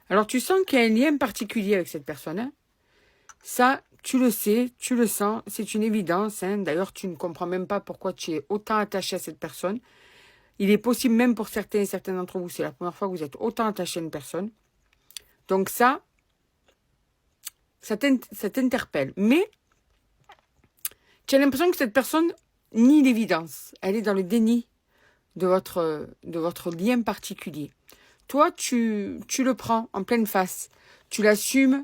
Alors, tu sens qu'il y a un lien particulier avec cette personne. Hein. Ça, tu le sais, tu le sens, c'est une évidence. Hein. D'ailleurs, tu ne comprends même pas pourquoi tu es autant attaché à cette personne. Il est possible même pour certains et certaines d'entre vous, c'est la première fois que vous êtes autant attaché à une personne. Donc ça t'interpelle. Mais tu as l'impression que cette personne nie l'évidence. Elle est dans le déni de votre lien particulier. Toi, tu le prends en pleine face. Tu l'assumes.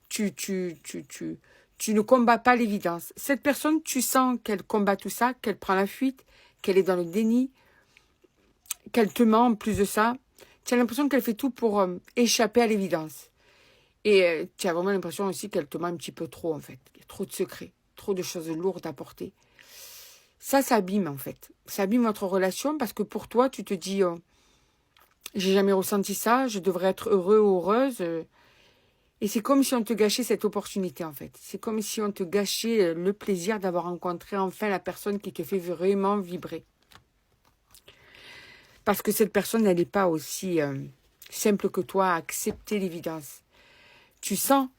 Tu ne combats pas l'évidence. Cette personne, tu sens qu'elle combat tout ça, qu'elle prend la fuite, qu'elle est dans le déni, qu'elle te ment en plus de ça. Tu as l'impression qu'elle fait tout pour échapper à l'évidence. Et tu as vraiment l'impression aussi qu'elle te ment un petit peu trop, en fait. Il y a trop de secrets, trop de choses lourdes à porter. Ça abîme, en fait. Ça abîme votre relation parce que pour toi, tu te dis j'ai jamais ressenti ça, je devrais être heureux ou heureuse. Et c'est comme si on te gâchait cette opportunité, en fait. C'est comme si on te gâchait le plaisir d'avoir rencontré enfin la personne qui te fait vraiment vibrer. Parce que cette personne, elle n'est pas aussi simple que toi à accepter l'évidence. Tu sens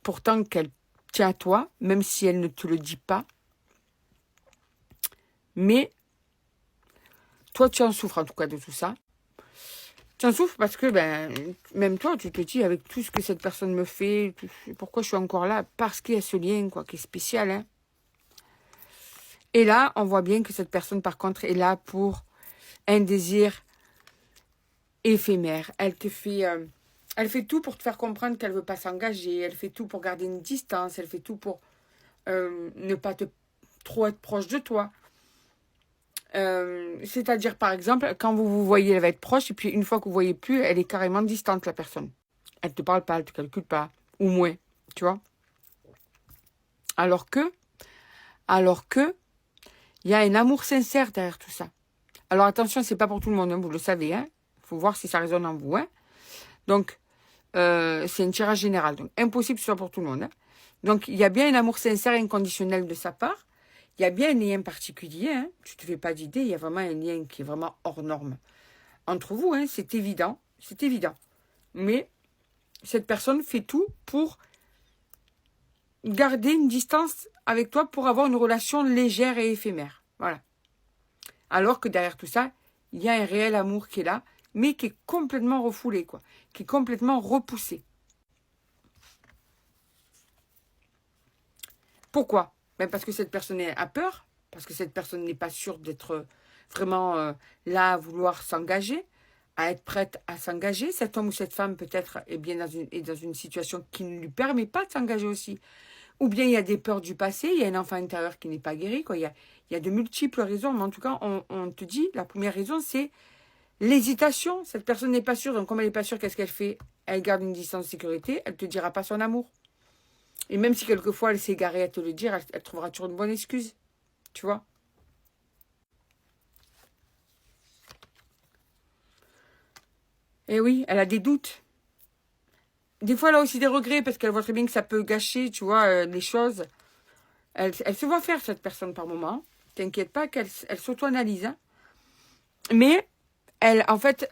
pourtant qu'elle tient à toi, même si elle ne te le dit pas. Mais toi, tu en souffres en tout cas de tout ça. Tu en souffres parce que même toi, tu te dis avec tout ce que cette personne me fait, pourquoi je suis encore là? Parce qu'il y a ce lien quoi, qui est spécial. Hein. Et là, on voit bien que cette personne, par contre, est là pour un désir éphémère. Elle fait tout pour te faire comprendre qu'elle ne veut pas s'engager. Elle fait tout pour garder une distance. Elle fait tout pour ne pas trop être proche de toi. C'est-à-dire, par exemple, quand vous vous voyez, elle va être proche. Et puis, une fois que vous ne voyez plus, elle est carrément distante, la personne. Elle ne te parle pas, elle ne te calcule pas. Ou moins, tu vois. Alors que, il y a un amour sincère derrière tout ça. Alors, attention, c'est pas pour tout le monde, hein, vous le savez. Hein. Faut voir si ça résonne en vous. Hein. Donc, c'est un tirage général. Donc, impossible que ce soit pour tout le monde. Hein. Donc, il y a bien un amour sincère et inconditionnel de sa part. Il y a bien un lien particulier. Hein. Tu ne te fais pas d'idée. Il y a vraiment un lien qui est vraiment hors norme. Entre vous, hein, c'est évident. C'est évident. Mais cette personne fait tout pour garder une distance avec toi pour avoir une relation légère et éphémère. Voilà. Alors que derrière tout ça, il y a un réel amour qui est là, mais qui est complètement refoulé, quoi. Qui est complètement repoussé. Pourquoi? Parce que cette personne a peur, parce que cette personne n'est pas sûre d'être vraiment là à vouloir s'engager, à être prête à s'engager. Cet homme ou cette femme peut-être est dans une situation qui ne lui permet pas de s'engager aussi. Ou bien il y a des peurs du passé, il y a un enfant intérieur qui n'est pas guéri. Quoi. Il y a de multiples raisons, mais en tout cas, on te dit, la première raison, c'est l'hésitation. Cette personne n'est pas sûre, donc comme elle n'est pas sûre, qu'est-ce qu'elle fait? Elle garde une distance de sécurité, elle ne te dira pas son amour. Et même si quelquefois elle s'est égarée à te le dire, elle trouvera toujours une bonne excuse. Tu vois? Et oui, elle a des doutes. Des fois, elle a aussi des regrets parce qu'elle voit très bien que ça peut gâcher, tu vois, les choses. Elle se voit faire, cette personne, par moment. T'inquiète pas qu'elle s'auto-analyse. Hein. Mais, en fait,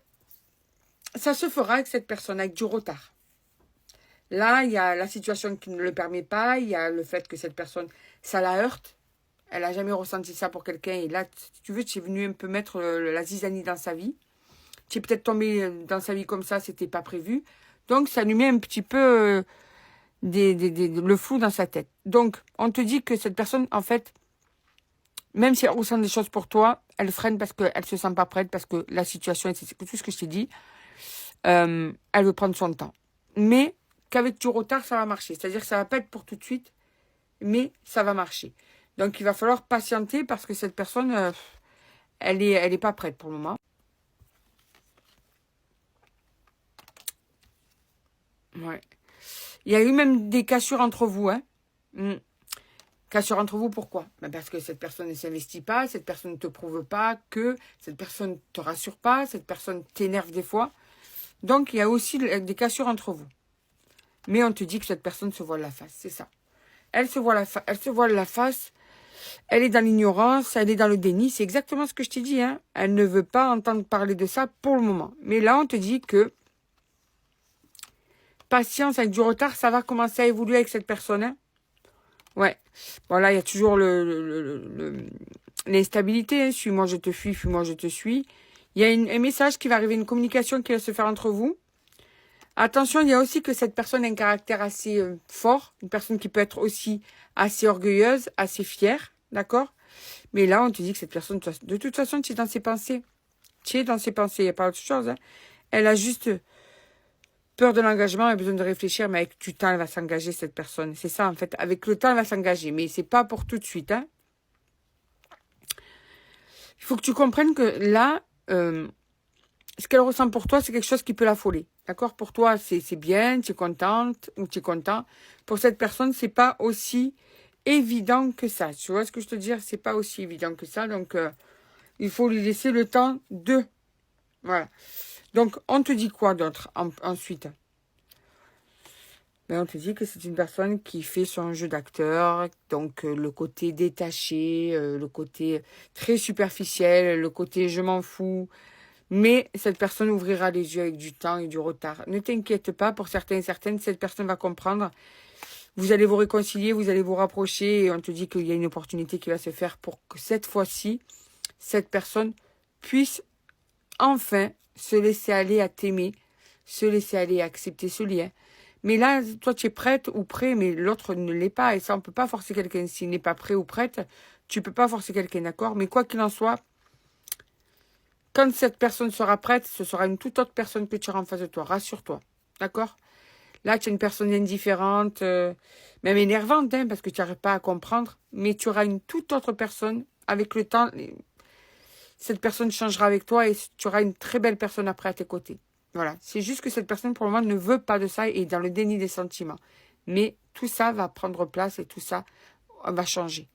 ça se fera avec cette personne, avec du retard. Là, il y a la situation qui ne le permet pas. Il y a le fait que cette personne, ça la heurte. Elle n'a jamais ressenti ça pour quelqu'un. Et là, si tu veux, tu es venu un peu mettre la zizanie dans sa vie. Tu es peut-être tombé dans sa vie comme ça, c'était pas prévu. Donc, ça lui met un petit peu le flou dans sa tête. Donc, on te dit que cette personne, en fait, même si elle ressent des choses pour toi, elle freine parce qu'elle ne se sent pas prête, parce que la situation, c'est tout ce que je t'ai dit, elle veut prendre son temps. Mais qu'avec du retard, ça va marcher. C'est-à-dire que ça ne va pas être pour tout de suite, mais ça va marcher. Donc, il va falloir patienter parce que cette personne, elle est pas prête pour le moment. Ouais. Il y a eu même des cassures entre vous, hein. Cassures entre vous, pourquoi? Parce que cette personne ne s'investit pas, cette personne ne te prouve pas que, cette personne ne te rassure pas, cette personne t'énerve des fois. Donc, il y a aussi des cassures entre vous. Mais on te dit que cette personne se voile la face, c'est ça. Elle se voile la face, elle est dans l'ignorance, elle est dans le déni, c'est exactement ce que je t'ai dit. Hein. Elle ne veut pas entendre parler de ça pour le moment. Mais là, on te dit que patience, avec du retard, ça va commencer à évoluer avec cette personne. Hein. Ouais. Bon, là, il y a toujours l'instabilité. Hein. Suis-moi, je te fuis, fuis-moi, je te suis. Il y a un message qui va arriver, une communication qui va se faire entre vous. Attention, il y a aussi que cette personne a un caractère assez fort. Une personne qui peut être aussi assez orgueilleuse, assez fière. D'accord? Mais là, on te dit que cette personne, de toute façon, tu es dans ses pensées. Tu es dans ses pensées, il n'y a pas autre chose. Hein. Elle a juste peur de l'engagement, elle a besoin de réfléchir, mais avec du temps, elle va s'engager, cette personne. C'est ça, en fait. Avec le temps, elle va s'engager, mais c'est pas pour tout de suite. Hein. Il faut que tu comprennes que là, ce qu'elle ressent pour toi, c'est quelque chose qui peut l'affoler. D'accord? Pour toi, c'est bien, tu es contente ou tu es content. Pour cette personne, c'est pas aussi évident que ça. Tu vois ce que je te veux dire? C'est pas aussi évident que ça. Donc, il faut lui laisser le temps de... Voilà. Donc, on te dit quoi d'autre ensuite? Ben, on te dit que c'est une personne qui fait son jeu d'acteur. Donc, le côté détaché, le côté très superficiel, le côté je m'en fous. Mais cette personne ouvrira les yeux avec du temps et du retard. Ne t'inquiète pas, pour certains et certaines, cette personne va comprendre. Vous allez vous réconcilier, vous allez vous rapprocher et on te dit qu'il y a une opportunité qui va se faire pour que cette fois-ci, cette personne puisse enfin se laisser aller à t'aimer, se laisser aller à accepter ce lien. Mais là, toi, tu es prête ou prêt, mais l'autre ne l'est pas. Et ça, on ne peut pas forcer quelqu'un. S'il n'est pas prêt ou prête, tu ne peux pas forcer quelqu'un, d'accord? Mais quoi qu'il en soit, quand cette personne sera prête, ce sera une toute autre personne que tu auras en face de toi. Rassure-toi. D'accord? Là, tu es une personne indifférente, même énervante, hein, parce que tu n'arrives pas à comprendre. Mais tu auras une toute autre personne. Avec le temps, cette personne changera avec toi et tu auras une très belle personne après à tes côtés. Voilà. C'est juste que cette personne, pour le moment, ne veut pas de ça et est dans le déni des sentiments. Mais tout ça va prendre place et tout ça va changer.